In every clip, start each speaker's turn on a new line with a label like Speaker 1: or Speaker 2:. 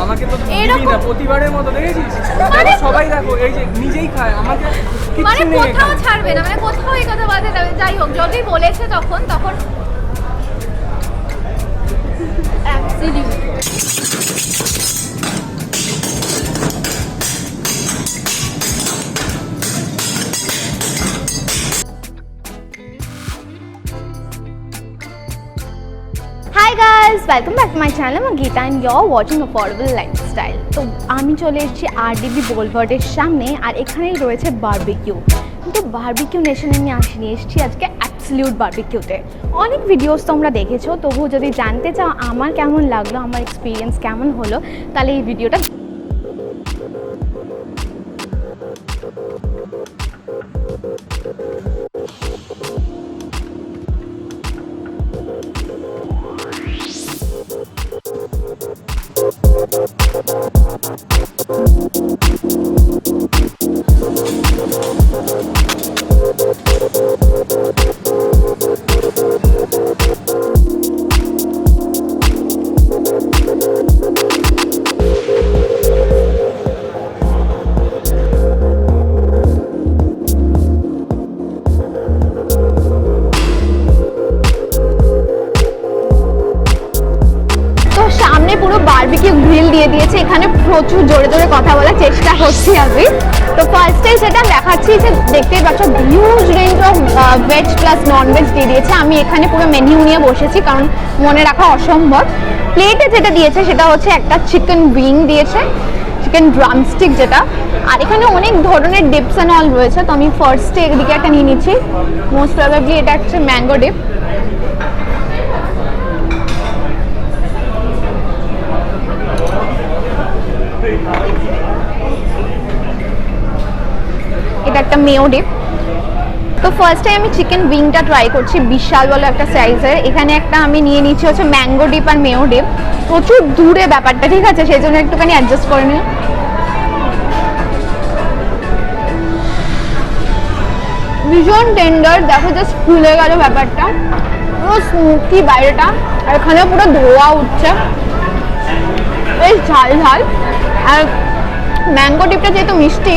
Speaker 1: আমাকে তো দিবি না প্রতিবারের মতো দেখেছিস মানে সবাই দেখো এই যে নিজেই খায় আমাকে
Speaker 2: মানে কোথাও ছাড়বে না মানে কোথাও এই কথা বাদে যাবে যাই হোক যদি বলেছে তখন absolute
Speaker 3: Hi guys, welcome back to my channel. I'm Geeta and you're watching Affordable Lifestyle. তো আমি চলে এসেছি RDB বোলভার্ডের সামনে আর এখানেই রয়েছে বারবিকিউ। কিন্তু বারবিকিউ নেশনে আমি আসিনি, এসেছি আজকে অ্যাবসলিউট বারবিকিউতে। অনেক ভিডিওস তোমরা দেখেছো, তবুও যদি জানতে চাও আমার কেমন লাগলো, আমার এক্সপিরিয়েন্স কেমন হলো, তাহলে এই ভিডিওটা পুরো বারবিকিউ গ্রিল দিয়ে দিয়েছে। এখানে প্রচুর জোরে জোরে কথা বলার চেষ্টা করছি আমি। তো ফার্স্টে যেটা দেখাচ্ছি যে দেখতেই পাচ্ছ huge range of veg plus non veg দিয়ে দিয়েছে। আমি এখানে পুরো মেনিউ নিয়ে বসেছি কারণ মনে রাখা অসম্ভব। প্লেটে যেটা দিয়েছে সেটা হচ্ছে একটা চিকেন উইং দিয়েছে, চিকেন ড্রামস্টিক যেটা, আর এখানে অনেক ধরনের ডিপস অ্যান্ড অল রয়েছে। তো আমি ফার্স্টে এদিকে একটা নিয়ে নিচ্ছি, মোস্ট প্রবাবলি এটা হচ্ছে ম্যাঙ্গো ডিপ। এটা একটা মেয়ো ডিপ। তো ফার্স্টে আমি চিকেন উইংটা ট্রাই করছি, বিশাল বড় একটা সাইজের। এখানে একটা আমি নিয়ে নিচ্ছি হচ্ছে ম্যাঙ্গো ডিপ আর মেয়ো ডিপ। প্রচুর দূরে ব্যাপারটা, ঠিক আছে, সেই জন্য একটুখানি অ্যাডজাস্ট করে নিই। ভীষণ টেন্ডার, দেখো জাস্ট ফুলে গেল ব্যাপারটা, পুরো স্মুথি বাইরেটা, আর এখানে পুরো ধোয়া উঠছে, বেশ ঝাল ঝাল। আর ম্যাঙ্গো ডিপটা যেহেতু মিষ্টি,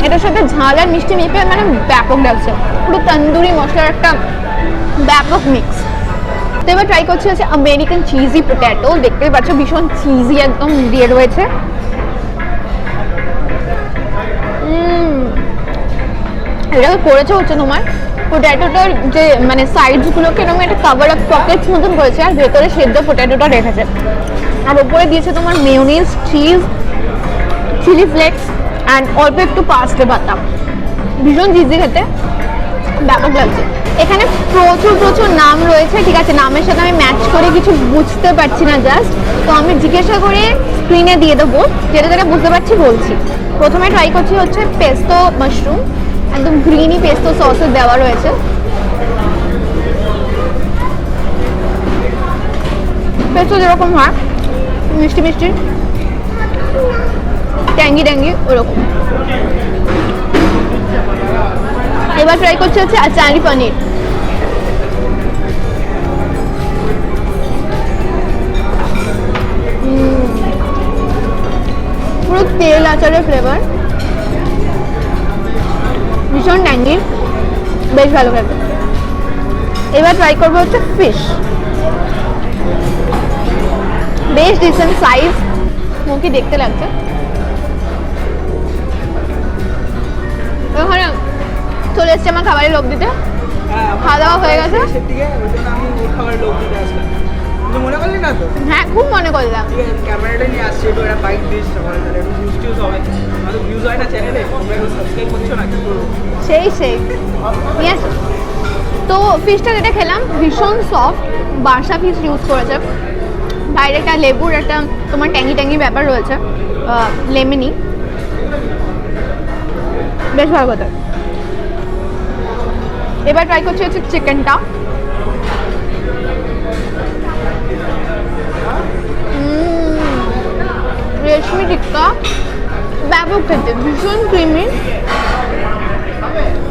Speaker 3: এটার সাথে ঝাল আর মিষ্টি মিশে মানে ব্যাপক লাগছে, পুরো তন্দুরি মশলার একটা ব্যাপক মিক্স। তো এবার ট্রাই করছি হচ্ছে আমেরিকান চিজি পটেটো। দেখতেই পাচ্ছ ভীষণ চিজি একদম দিয়ে রয়েছে। এটা করেছে হচ্ছে তোমার পটেটোটার যে মানে সাইডসগুলোকে এরকম একটা কাভার আপ পকেটস মতন করেছে, আর ভেতরে সেদ্ধ পটেটোটা রেখেছে, আর উপরে দিয়েছে তোমার mayonnaise, cheese, chilli flakes and অল্প একটু পাস্তা বাটা। ভীষণ চিজি খেতে, ব্যাপক লাগছে। এখানে প্রচুর প্রচুর নাম রয়েছে, ঠিক আছে, নামের সাথে আমি ম্যাচ করে কিছু বুঝতে পারছি না জাস্ট, তো আমি জিজ্ঞাসা করে স্ক্রিনে দিয়ে দেবো, যেটা যেটা বুঝতে পারছি বলছি। প্রথমে ট্রাই করছি হচ্ছে পেস্তো মাশরুম, একদম গ্রিনি পেস্তো সসে দেওয়া রয়েছে। পেস্তো যেরকম হয় মিষ্টি মিষ্টি ট্যাঙ্গি ট্যাঙ্গি ওরকম। এবার ট্রাই করছি হচ্ছে আচারি পনির। পুরো তেল আচারের ফ্লেভার, ভীষণ ট্যাঙ্গি, বেশ ভালো খেতে। এবার ট্রাই করবো হচ্ছে ফিশ, বেশ ডিসেন্ট সাইজ, মুখে দেখতে লাগছে। ওখানে চলে এসছে আমার খাবারের লোভ দিতে, খাওয়া দাওয়া হয়ে গেছে।
Speaker 1: মনে করলি না তো?
Speaker 3: হ্যাঁ, খুব মনে করলাম।
Speaker 1: ক্যামেরাটা নিয়ে আসছে, একটু একটা বাইক দিস, সবাই তাহলে একটু ভিউজ টিউজ হবে। আমাদের ভিউজ হয় না চ্যানেলে, তোমরা একটু সাবস্ক্রাইব করছো না, কি করবো?
Speaker 3: সেই নিয়ে আসো। তো ফিশটা যেটা খেলাম ভীষণ সফট, বার্সা ফিশ ইউজ করেছে। বাইরে একটা লেবুর একটা তোমার ট্যাঙ্গি ট্যাঙ্গি ব্যাপার রয়েছে, লেমনি, বেশ ভালো কথা। এবার ট্রাই করছি হচ্ছে চিকেনটা। রেশমি টিক্কা, ব্যাপক খেতে, ভীষণ ক্রিমি,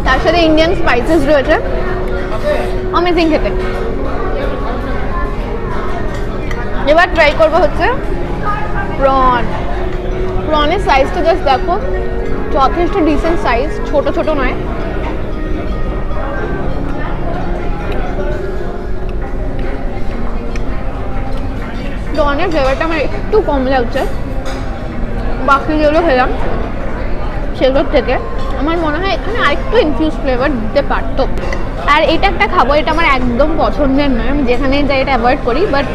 Speaker 3: তার সাথে ইন্ডিয়ান স্পাইসেস রয়েছে, অ্যামেজিং খেতে। এবার ট্রাই করবো হচ্ছে প্রনের সাইজটা জাস্ট দেখো, যথেষ্ট ডিসেন্ট সাইজ, ছোট ছোট নয়। প্রনের ফ্লেভারটা আমার একটু কম লাগছে বাকি যেগুলো খেলাম সেগুলোর থেকে। আমার মনে হয় এখানে আরেকটু ইনফিউজ ফ্লেভার দিতে পারতো। আর এটা একটা খাবো, এটা আমার একদম পছন্দের নয়, আমি যেখানে যাই এটা অ্যাভয়েড করি, বাট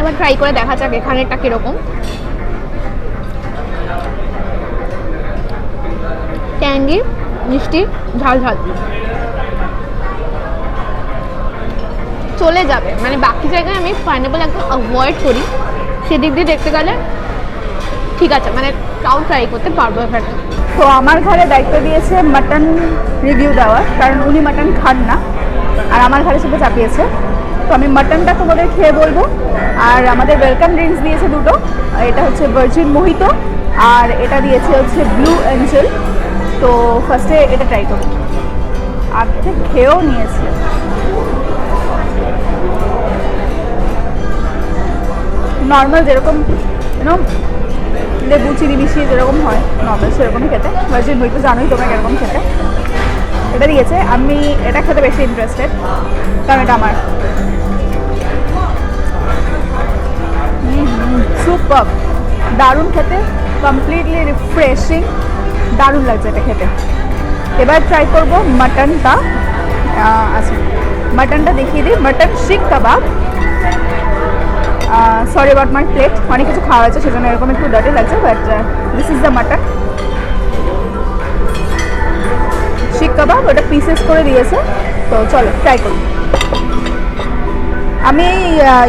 Speaker 3: এবার ট্রাই করে দেখা যাক এখানেটা কীরকম। ট্যাঙ্গি, মিষ্টি, ঝাল ঝাল চলে যাবে, মানে বাকি জায়গায় আমি পাইনাপল একদম অ্যাভয়েড করি, সেদিক দিয়ে দেখতে গেলে ঠিক আছে, মানে তাও ট্রাই করতে পারবো এখানে।
Speaker 4: তো আমার ঘরে দায়িত্ব দিয়েছে মাটন রিভিউ দেওয়ার, কারণ উনি মাটন খান না আর আমার ঘরে সেটা চাপিয়েছে। তো আমি মাটনটা তোমাদের খেয়ে বলবো। আর আমাদের ওয়েলকাম ড্রিঙ্কস দিয়েছে দুটো, এটা হচ্ছে ভার্জিন মোহিতো আর এটা দিয়েছে হচ্ছে ব্লু এঞ্জেল। তো ফার্স্টে এটা ট্রাই করি, আগে খেয়েও নিয়েছে। নর্মাল যেরকম লেবু চিনি মিশিয়ে যেরকম হয় নর্মাল সেরকমই খেতে। ভার্জিন মোহিতো জানোই তোমরা কিরকম খেতে। এটা দিয়েছে, আমি এটা খেতে বেশি ইন্টারেস্টেড কারণ এটা আমার। সুপার, দারুণ খেতে, কমপ্লিটলি রিফ্রেশিং, দারুণ লাগছে এটা খেতে। এবার ট্রাই করবো মাটনটা। আচ্ছা, মাটনটা দেখিয়ে দিই। মাটন শিক কাবাব। সরি অ্যাবাউট মাই প্লেট, অনেক কিছু খাওয়া হয়েছে সেজন্য এরকম একটু ডার্টি লাগছে, but this is the mutton শিক কাবাব। ওটা পিসেস করে দিয়েছে, তো চলো ট্রাই করি। আমি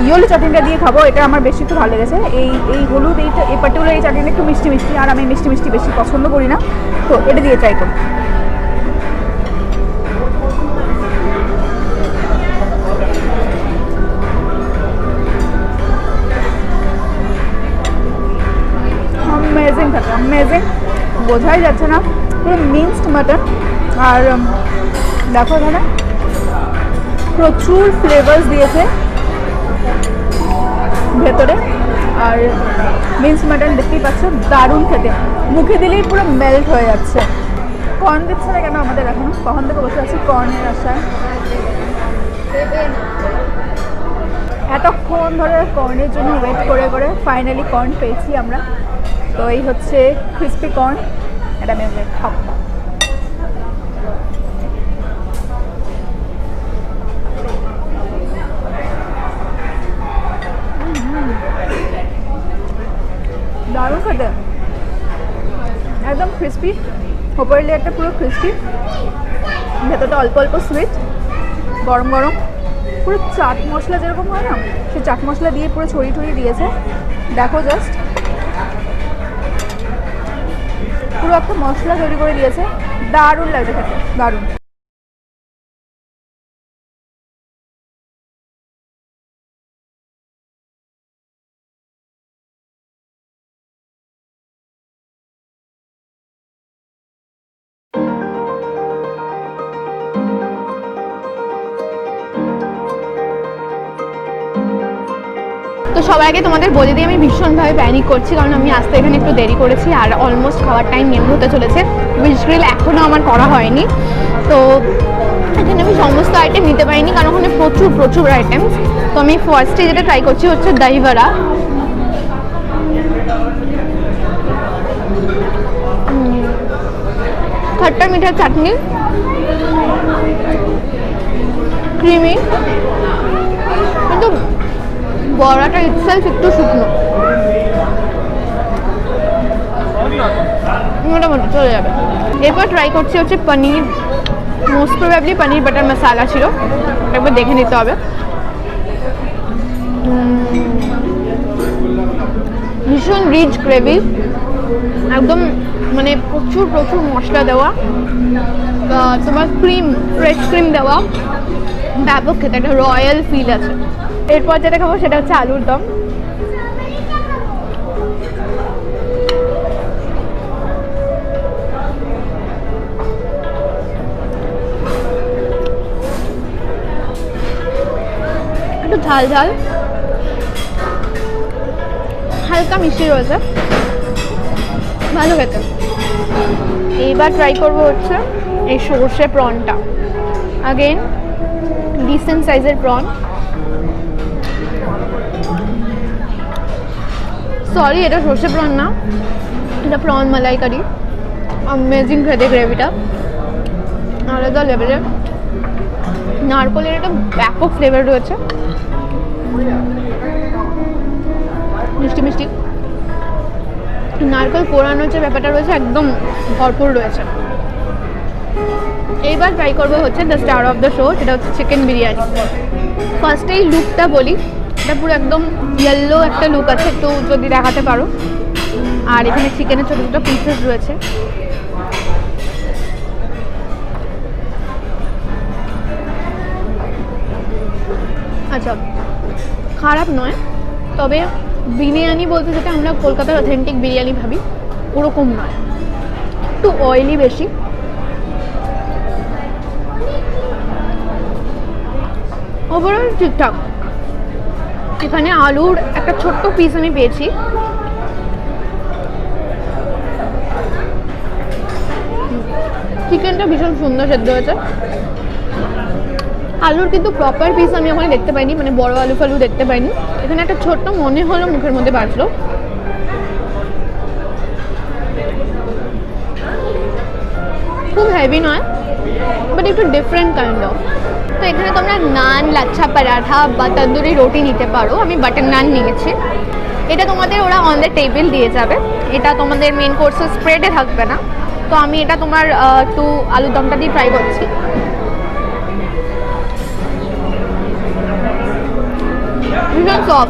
Speaker 4: ইয়োলি চাটনিটা দিয়ে খাবো, এটা আমার বেশি একটু ভালো লেগেছে। এই হলুদ এই পার্টিকুলার এই চাটনিটা একটু মিষ্টি মিষ্টি, আর আমি মিষ্টি মিষ্টি বেশি পছন্দ করি না, তো এটা দিয়ে ট্রাই করি। অ্যামেজিং থাকে, অ্যামেজিং, বোঝাই যাচ্ছে না, পুরো মিক্সড মাটন। আর দেখো এখানে প্রচুর ফ্লেভার্স দিয়েছে ভেতরে, আর মিক্সড মাটন দেখতেই পাচ্ছ, দারুণ খেতে, মুখে দিলেই পুরো মেল্ট হয়ে যাচ্ছে। কর্ন দিচ্ছে না কেন আমাদের এখনো, কখন থেকে বসে আছি কর্নের আশায়। এতক্ষণ ধরে কর্নের জন্য ওয়েট করে করে ফাইনালি কর্ন পেয়েছি আমরা। তো এই হচ্ছে ক্রিস্পি কর্ন, এটা আমি খাবো। দারুণ খেতে, একদম ক্রিস্পি, ওপরের লেয়ারটা পুরো ক্রিস্পি, ভেতরটা অল্প অল্প সুইট, গরম গরম, পুরো চাট মশলা যেরকম হয় না, সেই চাট মশলা দিয়ে পুরো ছড়িয়ে ছড়িয়ে দিয়েছে। দেখো জাস্ট পুরো একটা মশলা তৈরি করে দিয়েছে, দারুণ লাগছে খেতে, দারুণ।
Speaker 3: তো সবার আগে তোমাদের বলে দিই আমি ভীষণভাবে প্যানিক করছি, কারণ আমি আসতে এখানে একটু দেরি করেছি আর অলমোস্ট খাওয়ার টাইম নেমে হতে চলেছে। উইচ গ্রিল এখনও আমার করা হয়নি, তো এখানে আমি সমস্ত আইটেম নিতে পারিনি কারণ ওখানে প্রচুর প্রচুর আইটেমস। তো আমি ফার্স্টে যেটা ট্রাই করছি হচ্ছে দই বড়া। খট্টা মিঠা চাটনি, ক্রিমি, কিন্তু বড়াটা ইটসেলফ একটু শুকনো, মোটামুটি চলে যাবে। এরপর ট্রাই করছি হচ্ছে পনির, মোস্ট প্রবাবলি পনির বাটার মশালা ছিল, একবার দেখে নিতে হবে। ভীষণ রিচ গ্রেভি, একদম মানে প্রচুর প্রচুর মশলা দেওয়া, তোমার ক্রিম, ফ্রেশ ক্রিম দেওয়া, ব্যাপক খেতে, একটা রয়্যাল ফিল আছে। এরপর যেটা খাবো সেটা হচ্ছে আলুর দম। একটু ঝাল ঝাল, হালকা মিষ্টি রয়েছে, ভালো খেতে। এইবার ট্রাই করবো হচ্ছে এই সর্ষে প্রনটা। আগেন ডিসেন্ট সাইজের প্রন। সরি, এটা সর্ষে প্রন না, এটা প্রন মালাইকারি। অ্যামেজিং খেতে গ্রেভিটা, আলাদা লেভেলের। নারকলের একটা ব্যাপক ফ্লেভার রয়েছে, মিষ্টি মিষ্টি। নারকেল পোড়ানোর যে ব্যাপারটা রয়েছে একদম ভরপুর রয়েছে। এইবার ট্রাই করবো হচ্ছে the star of the show, সেটা হচ্ছে চিকেন বিরিয়ানি। ফার্স্টেই লুকটা বলি, এটা পুরো একদম ইয়েলো একটা লুক আছে, একটু যদি দেখাতে পারো। আর এখানে চিকেনের ছোটো ছোটো পিসেস রয়েছে। আচ্ছা, খারাপ নয়, তবে বিরিয়ানি বলতে যেটা আমরা কলকাতার অথেন্টিক বিরিয়ানি ভাবি ওরকম নয়, একটু অয়েলি বেশি। ওভারঅল ঠিকঠাক। এখানে আলুর একটা ছোট্ট পিস আমি পেয়েছি, চিকেনটা ভীষণ সুন্দর সেদ্ধ হয়েছে। আলুর কিন্তু প্রপার পিস আমি ওখানে দেখতে পাইনি, মানে বড় আলু ফালু দেখতে পাইনি। এখানে একটা ছোট্ট মনে হলো মুখের মধ্যে বাজলো। খুব হেভি নয়, বাট একটু ডিফারেন্ট কাইন্ড অফ। তো এখানে তোমরা নান, লাচ্ছা পরাঠা বা তন্দুরি রুটি নিতে পারো। আমি বাটার নান নিয়েছি। এটা তোমাদের ওরা অন দ্য টেবিল দিয়ে যাবে, এটা তোমাদের মেন কোর্সের স্প্রেডে থাকবে না। তো আমি এটা তোমার একটু আলুর দমটা দিয়ে ট্রাই করছি। ভীষণ সফট,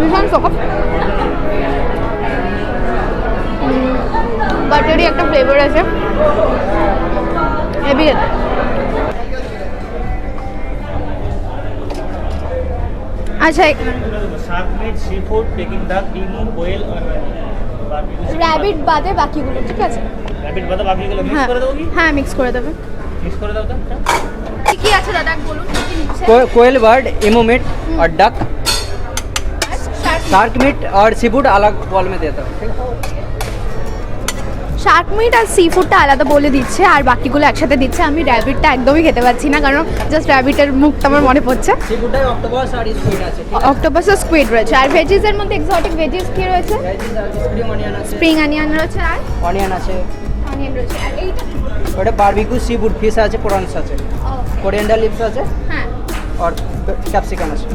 Speaker 3: ভীষণ সফট, বাটারি একটা ফ্লেভার আছে, হেভি খেতে। আচ্ছা,
Speaker 5: shark meat, seafood, Peking duck, emu, কোয়েল আর
Speaker 3: র্যাবিট বাদে বাকিগুলো ঠিক আছে?
Speaker 5: র‍্যাবিট বাদে বাকিগুলো মিক্স করে দেবো কি?
Speaker 3: হ্যাঁ, মিক্স করে দেবে।
Speaker 5: মিক্স করে দাও তো।
Speaker 3: কি কি আছে দাদা বলুন, কি কি নিচ্ছে?
Speaker 1: कोयल बर्ड, इमो मीट और डक, शार्क मीट और सी फूड अलग बॉल में देता हूँ, ठीक है?
Speaker 3: শার্ক মিট আর সি ফুডটা আলাদা বলে দিচ্ছে, আর বাকিগুলো একসাথে দিচ্ছে। আমি র্যাবিটটা একদমই খেতে পাচ্ছি না, কারণ জাস্ট র্যাবিটের মুখটা আমার মনে পড়ছে।
Speaker 1: सी फूड है ऑक्टोपस और स्क्विड আছে, ঠিক আছে?
Speaker 3: অক্টোপাস আর স্কুইড রয়েছে। আর ভেজিসের মধ্যে এক্সোটিক ভেজিস কি রয়েছে?
Speaker 1: স্প্রিং অনিয়ন আছে,
Speaker 3: স্প্রিং অনিয়ন রয়েছে, আর
Speaker 1: অনিয়ন আছে,
Speaker 3: অনিয়ন রয়েছে। আর এইটা
Speaker 1: ওটা বারবিকিউ সি ফুড ফিশ আছে, প্রনস আছে, কোরিয়েন্ডার লিভস আছে
Speaker 3: হ্যাঁ,
Speaker 1: আর ক্যাপসিকাম আছে।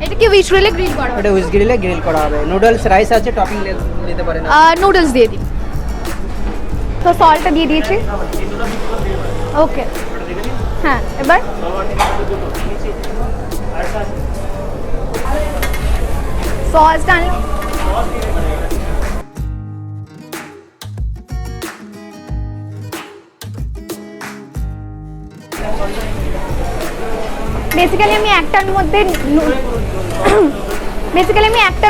Speaker 3: এটা কি উইচ গ্রিলে গ্রিল করা হবে?
Speaker 1: ওটা উইচ গ্রিলে গ্রিল করা হবে। নুডলস, রাইস আছে, টপিং নিতে পারেন।
Speaker 3: নুডলস দিয়ে দিন। তো সল্টটা দিয়ে দিয়েছি, ওকে। হ্যাঁ, এবার সসটা আনলাম। বেসিক্যালি আমি একটার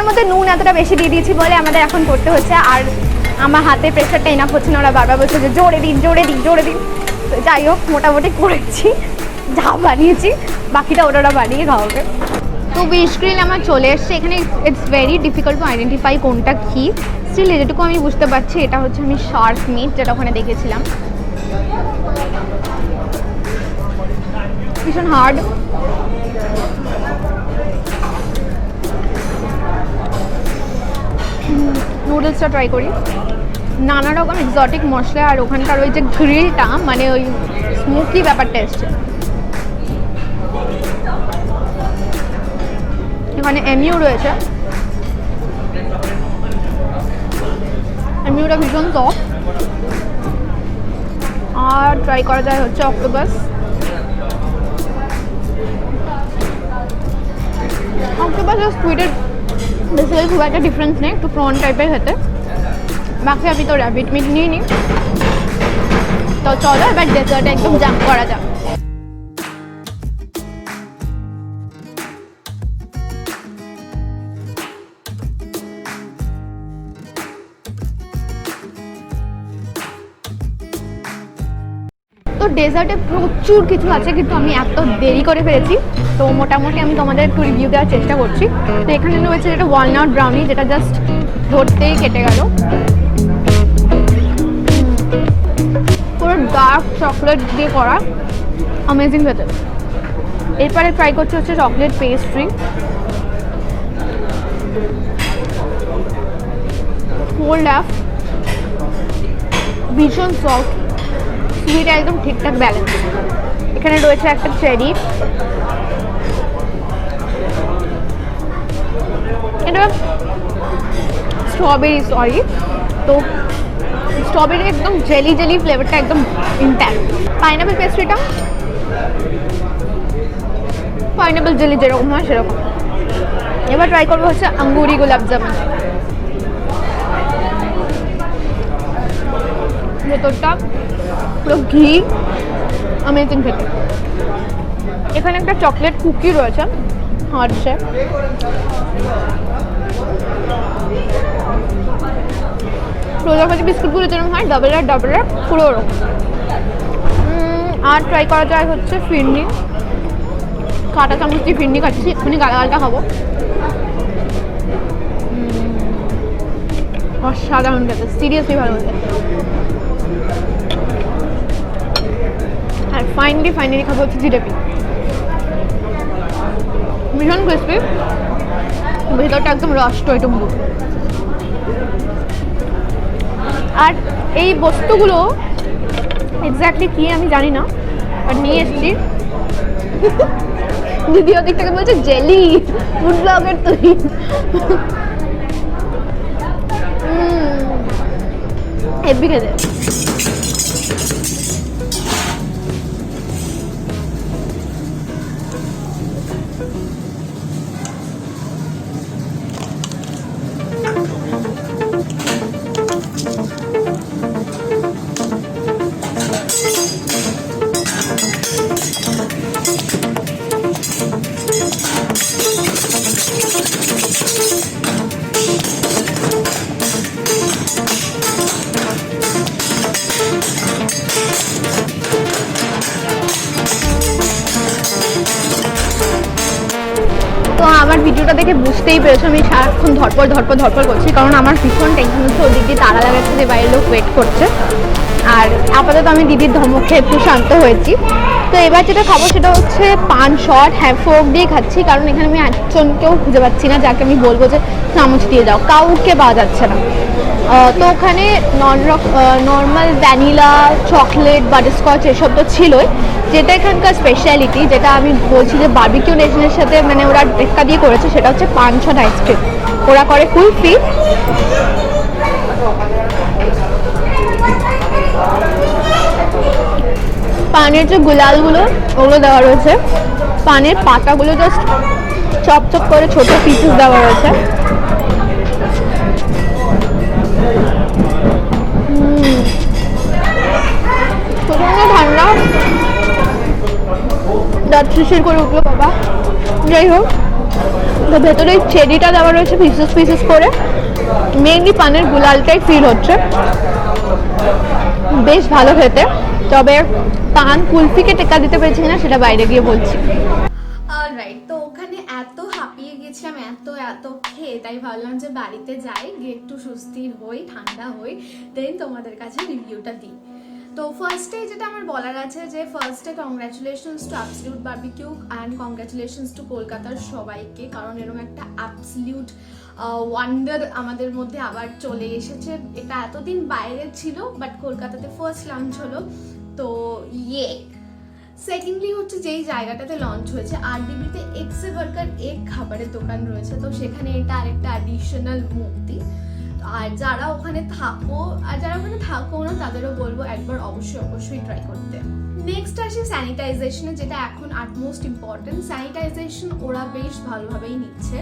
Speaker 3: মধ্যে নুন এতটা বেশি দিয়ে দিয়েছি বলে আমাদের এখন করতে হচ্ছে। আর আমার হাতে প্রেশারটা এনাফ হচ্ছে না, ওরা বারবার বলছে যে জোরে দিন জোরে দিন জোরে দিন। তো যাই হোক, মোটামুটি করেছি, যা বানিয়েছি বাকিটা ওরা বানিয়ে খাওয়াবে। তো উইচ গ্রিল আমার চলে এসছে। এখানে it's very difficult to identify কোনটা কী। স্টিল যেটুকু আমি বুঝতে পারছি এটা হচ্ছে আমি শার্ক মিট, যেটা ওখানে দেখেছিলাম। ভীষণ হার্ড, নুডলসটা ট্রাই করি। নানা রকম এক্সোটিক মশলা আর ওখানকার ওই যে গ্রিলটা, মানে ওই স্মোকি ব্যাপারটা এসছে। এখানে এমইউ রয়েছে, এমইউটা ভীষণ সফট। আর ট্রাই করা যায় হচ্ছে অক্টোপাস। অক্টোপাস আর স্কুইডের বেসিক্যালি খুব একটা ডিফারেন্স নেই, একটু প্রন টাইপের খেতে। বাকি আমি তো র্যাবিট মিট নিয়ে নিই। তো চলো এবার ডেজার্টে একদম জাম্প করা যাক। তো ডেজার্টে প্রচুর কিছু আছে, কিন্তু আমি এত দেরি করে ফেলেছি, তো মোটামুটি আমি তোমাদের একটু রিভিউ দেওয়ার চেষ্টা করছি। তো এখানে রয়েছে যেটা ওয়ালনাট ব্রাউনি, যেটা জাস্ট ধরতেই কেটে গেল। পুরো ডার্ক চকলেট দিয়ে করা, অ্যামেজিং খেতে। এরপরে ট্রাই করছি হচ্ছে চকলেট পেস্ট্রি। কোল্ড অ্যাপ, ভীষণ সফট, সুইট একদম ঠিকঠাক ব্যালেন্স। এখানে রয়েছে একটা চেরি, এটা স্ট্রবেরি, সরি, তো স্ট্রবেরি একদম জেলি জেলি ফ্লেভারটা একদম ইনট্যাক্ট। পাইনাপেল পেস্ট্রিটা পাইনাপেল জেলি যেরকম হয় সেরকম। এবার ট্রাই করবো হচ্ছে আঙ্গুরি গোলাপ জামুন। ভেতরটা পুরো ঘি, অ্যামেজিং খেতে। এখানে একটা চকলেট কুকি রয়েছে হার্ট শেপ, প্রজাপতি বিস্কুটগুলো যেরকম হয় ডাবল আর পুরো ওরকম। আর ট্রাই করা যায় হচ্ছে ফিরনি, কাঁটা চামচ দিয়ে ফিরনি খাচ্ছি, এক্ষুনি গালাগালটা খাবো। অসাধারণ খেতে, সিরিয়াসলি ভালো খেতে। আর ফাইনালি খাবো হচ্ছে জিলেপি, ভীষণ ক্রিসপি, ভেতরটা একদম রষ্ট টুম্বু। আর এই বস্তুগুলো এক্স্যাক্টলি কি আমি জানি না, বাট নিয়ে এসেছি। দিদি ওদিক থেকে বলছে জেলি, ফুড ব্লগের তুই। হেভি খেতে। তো আমার ভিডিওটা দেখে বুঝতেই পেরেছো আমি সারাক্ষণ ধরপড় করছি, কারণ আমার ভীষণ টেনশন হচ্ছে ওদিক দিয়ে তারা লাগাচ্ছে যে বাইরের লোক ওয়েট করছে। আর আপাতত আমি দিদির ধমক খেয়ে একটু শান্ত হয়েছি। তো এবার যেটা খাবো সেটা হচ্ছে পান শট। হ্যাঁ, ফোর্ক দিয়ে খাচ্ছি, কারণ এখানে আমি একজনকেও খুঁজে পাচ্ছি না যাকে আমি বলবো যে চামচ দিয়ে দাও, কাউকে পাওয়া যাচ্ছে না। তো ওখানে নর্মাল ভ্যানিলা, চকলেট, বাটারস্কচ এসব তো ছিলই, যেটা এখানকার স্পেশালিটি, যেটা আমি বলছি যে বারবিকিউ নেশনের সাথে মানে ওরা টেক্কা দিয়ে করেছে, সেটা হচ্ছে পান শট আইসক্রিম। ওরা করে কুলফি, পানের যে গুলালগুলো ওগুলো দেওয়া রয়েছে, পানের পাতাগুলো জাস্ট চপ করে ছোট পিসেস দেওয়া রয়েছে। প্রচন্ড ঠান্ডা, দাঁত শিরশির করে উঠলো বাবা। যাই হোক, তো ভেতরে চেরিটা দেওয়া রয়েছে পিসেস করে, মেনলি পানের গুলালটাই ফিল হচ্ছে, বেশ ভালো খেতে। তবে পান কুলফিকে টেক্কা দিতে পেরেছি কিনা সেটা বাইরে গিয়ে বলছি।
Speaker 2: অলরাইট, তো ওখানে এত হাঁপিয়ে গেছিলাম এত খেয়ে, তাই ভাবলাম যে বাড়িতে যাই, গিয়ে একটু সুস্থির হই, ঠান্ডা হই, দেন তোমাদের কাছে রিভিউটা দিই। তো ফার্স্টে যেটা আমার বলার আছে যে ফার্স্টে congratulations to absolute barbecue and congratulations to কলকাতার সবাইকে, কারণ এরকম একটা অ্যাবসলিউট ওয়ান্ডার আমাদের মধ্যে আবার চলে এসেছে। এটা এতদিন বাইরে ছিল, বাট কলকাতাতে ফার্স্ট লঞ্চ হলো, তো ইয়ে। সেকেন্ডলি হচ্ছে যেই জায়গাটাতে লঞ্চ হয়েছে আরডিবিতে এক্সে বার্গার এক খাবারের দোকান রয়েছে, তো সেখানে এটা আরেকটা অ্যাডিশনাল মুক্তি। আর যারা ওখানে থাকো আর যারা ওখানে থাকো না তাদেরও বলবো একবার অবশ্যই ট্রাই করতে। নেক্সট আসে স্যানিটাইজেশনে, যেটা এখন আটমোস্ট ইম্পর্টেন্ট। স্যানিটাইজেশন ওরা বেশ ভালোভাবেই নিচ্ছে।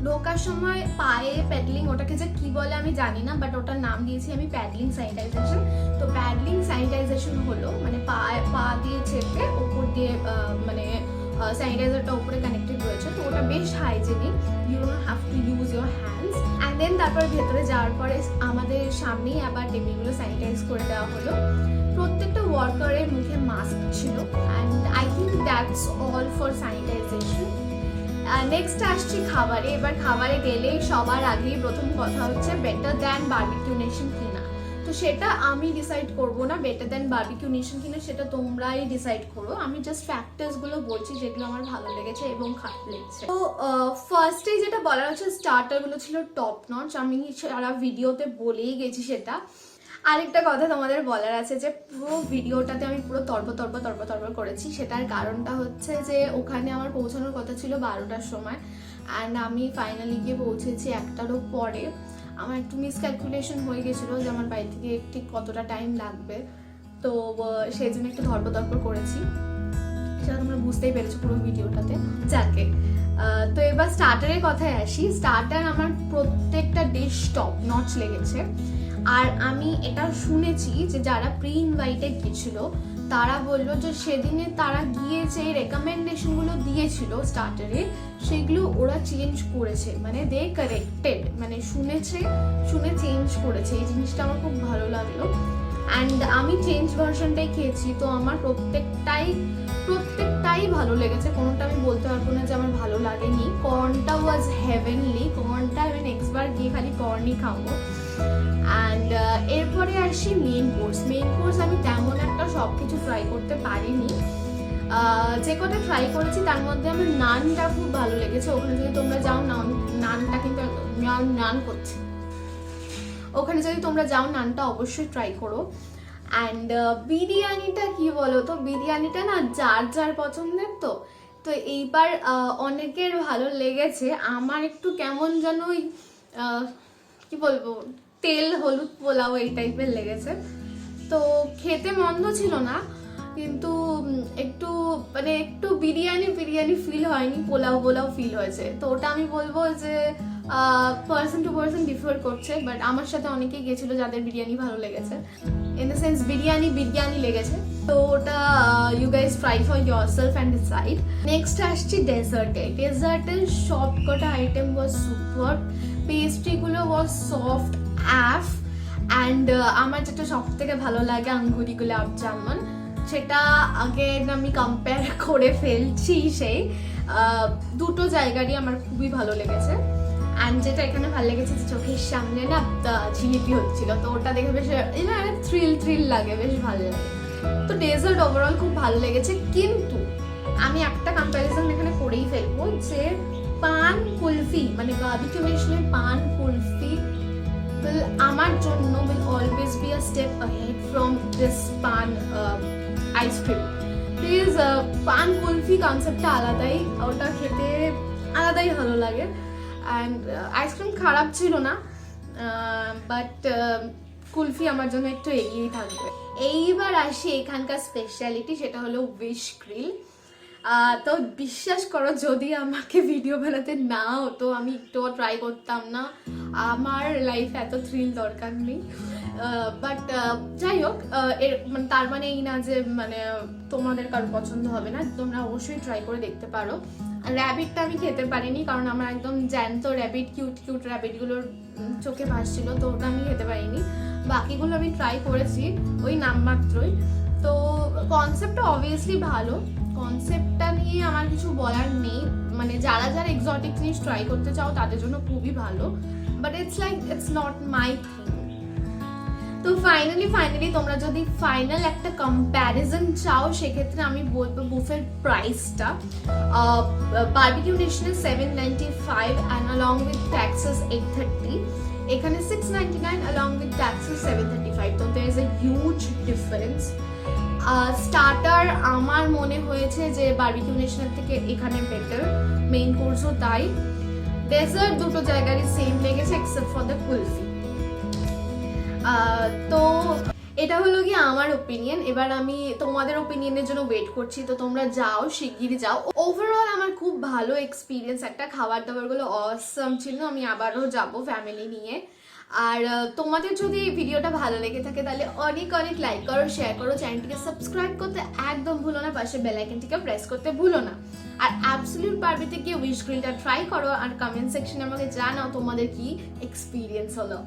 Speaker 2: ঢোকার সময় পায়ে প্যাডলিং, ওটাকে যে কি বলে আমি জানি না, বাট ওটার নাম দিয়েছি আমি প্যাডলিং স্যানিটাইজেশন। তো প্যাডলিং স্যানিটাইজেশন হলো মানে পা দিয়ে চেপে ওপর দিয়ে মানে স্যানিটাইজারটা উপরে কানেক্টেড রয়েছে, তো ওটা বেশ hygienic, you don't have to use your hands. And then তারপর ভেতরে যাওয়ার পরে আমাদের সামনেই আবার টেবিলগুলো স্যানিটাইজ করে দেওয়া হলো। প্রত্যেকটা ওয়ার্কারের মুখে মাস্ক ছিল and I think that's all for sanitisation. Next আসছি খাবারে। এবার খাবারে গেলেই সবার আগেই প্রথম কথা হচ্ছে বেটার দ্যান বারবিকিউ নেশন কিনা। তো সেটা আমি ডিসাইড করবো না বেটার দ্যান বারবিকিউ নেশন কিনা, সেটা তোমরাই ডিসাইড করো। আমি জাস্ট ফ্যাক্টার্সগুলো বলছি যেগুলো আমার ভালো লেগেছে এবং খারাপ লেগেছে। তো ফার্স্টেই যেটা বলার হচ্ছে স্টার্টারগুলো ছিল টপ নচ, আমি সারা ভিডিওতে বলেই গেছি সেটা। আরেকটা কথা তোমাদের বলার আছে যে পুরো ভিডিওটাতে আমি পুরো তর্ব করেছি। সেটার কারণটা হচ্ছে যে ওখানে আমার পৌঁছানোর কথা ছিল 12টার সময় অ্যান্ড আমি ফাইনালি গিয়ে পৌঁছেছি 1টারও পরে। আমার একটু মিসক্যালকুলেশন হয়ে গেছিলো যে আমার বাড়ি থেকে ঠিক কতটা টাইম লাগবে, তো সেই জন্য একটু ধর্প করেছি, সেটা তোমরা বুঝতেই পেরেছো পুরো ভিডিওটাতে। যাকে তো এবার স্টার্টারের কথায় আসি। স্টার্টার আমার প্রত্যেকটা ডিশ টপ নচ লেগেছে। আর আমি এটা শুনেছি যে যারা প্রি ইনভাইটেড গেছিল তারা বললো যে সেদিনে তারা গিয়ে যে রেকমেন্ডেশনগুলো দিয়েছিল স্টার্টারে সেগুলো ওরা চেঞ্জ করেছে, মানে দে কারেক্টেড, মানে শুনে চেঞ্জ করেছে। এই জিনিসটা আমার খুব ভালো লাগলো অ্যান্ড আমি চেঞ্জ ভার্সনটাই খেয়েছি, তো আমার প্রত্যেকটাই ভালো লেগেছে। কোনোটা আমি বলতে পারবো না যে আমার ভালো লাগেনি। কর্নটা ওয়াজ হেভেনলি, কর্নটা আমি নেক্সট বার গিয়ে খালি কর্নই খাবো। অ্যান্ড এরপরে আসি মেইন কোর্স। আমি তেমন একটা সব কিছু ট্রাই করতে পারিনি, যে কটা ট্রাই করেছি তার মধ্যে আমার নানটা খুব ভালো লেগেছে। ওখানে যদি তোমরা যাও নানটা কিন্তু নান করছে, ওখানে যদি তোমরা যাও নানটা অবশ্যই ট্রাই করো। অ্যান্ড বিরিয়ানিটা কি বলো তো, বিরিয়ানিটা না যার পছন্দের, তো এইবার অনেকের ভালো লেগেছে, আমার একটু কেমন যেন ওই কি বলবো তেল হলুদ পোলাও এই টাইপের লেগেছে। তো খেতে মন্দ ছিল না, কিন্তু একটু বিরিয়ানি ফিল হয়নি, পোলাও ফিল হয়েছে। তো ওটা আমি বলবো যে পার্সন টু পার্সন ডিফার করছে, বাট আমার সাথে অনেকেই গেছিলো যাদের বিরিয়ানি ভালো লেগেছে, ইন দ্য সেন্স বিরিয়ানি লেগেছে। তো ওটা you guys try for yourself and decide. Next আসছি ডেজার্টের সব কটা আইটেম ওয়াজ সুপার। পেস্ট্রিগুলো ওয়াজ সফট অ্যান্ড আমার যেটা সব থেকে ভালো লাগে আঙ্গুরি গোলাপ জামুন, সেটা আগে আমি কম্পেয়ার করে ফেলছি। সেই দুটো জায়গারই আমার খুবই ভালো লেগেছে। অ্যান্ড যেটা এখানে ভালো লেগেছে যে চোখের সামনে না জিলিপি হচ্ছিল, তো ওটা দেখে বেশ থ্রিল লাগে, বেশ ভালো লাগে। তো ডেজার্ট ওভারঅল খুব ভালো লেগেছে, কিন্তু আমি একটা কম্প্যারিজন এখানে করেই ফেলবো যে পান কুলফি, মানে বারবিকিউ নেশনের পান কুলফি will আমার জন্য will always be a step ahead from this pan ice cream. Please পান কুলফি কনসেপ্টটা আলাদাই, ওটা খেতে আলাদাই ভালো লাগে। অ্যান্ড আইসক্রিম খারাপ ছিল না, বাট কুলফি আমার জন্য একটু এগিয়েই থাকবে। এইবার আসি এখানকার স্পেশালিটি, সেটা হলো উইশ গ্রিল। তো বিশ্বাস করো যদি আমাকে ভিডিও বানাতে না হতো আমি একটুও ট্রাই করতাম না, আমার লাইফে এত থ্রিল দরকার নেই। বাট যাই হোক, মানে তার মানে এই না যে মানে তোমাদের কারো পছন্দ হবে না, তোমরা অবশ্যই ট্রাই করে দেখতে পারো। র্যাবিটটা আমি খেতে পারিনি কারণ আমার একদম জ্যান্ত র্যাবিট, কিউট র্যাবিটগুলোর চোখে ভাসছিল, তো ওটা আমি খেতে পারিনি। বাকিগুলো আমি ট্রাই করেছি ওই নামমাত্রই। তো কনসেপ্টটা অবভিয়াসলি ভালো, কনসেপ্টটা নিয়ে আমার কিছু বলার নেই, মানে যারা এক্সোটিক জিনিস ট্রাই করতে চাও তাদের জন্য খুবই ভালো, but it's not my thing. তো ফাইনালি তোমরা যদি ফাইনাল একটা কম্প্যারিজন চাও সেক্ষেত্রে আমি বলবো বুফের প্রাইসটা barbecue নেশনে 795 and along with taxes 830, এখানে 699 along with taxes 735, তো there is a huge difference. Starter আমার মনে হয়েছে যে বারবিকিউ নেশনের থেকে এখানে বেটার, মেইন কোর্সও তাই। ডেজার্ট দুটো জায়গারই সেম লেগেছে এক্সেপ্ট ফর দ্য কুলফি। তো এটা হলো কি আমার ওপিনিয়ন। এবার আমি তোমাদের ওপিনিয়নের জন্য ওয়েট করছি, তো তোমরা যাও, শিগগিরই যাও। ওভারঅল আমার খুব ভালো এক্সপিরিয়েন্স, একটা খাবার দাবারগুলো অসম ছিল, আমি আবারও যাব ফ্যামিলি নিয়ে। আর তোমাদের যদি এই ভিডিওটা ভালো লেগে থাকে তাহলে অনেক অনেক লাইক করো, শেয়ার করো, চ্যানেলটিকে সাবস্ক্রাইব করতে একদম ভুলো না, পাশে বেল আইকনটিকে প্রেস করতে ভুলো না। আর অ্যাবসলিউট বারবিতে গিয়ে উইশ গ্রিলটা ট্রাই করো আর কমেন্ট সেকশনে আমাকে জানাও তোমাদের কি এক্সপিরিয়েন্স হলো।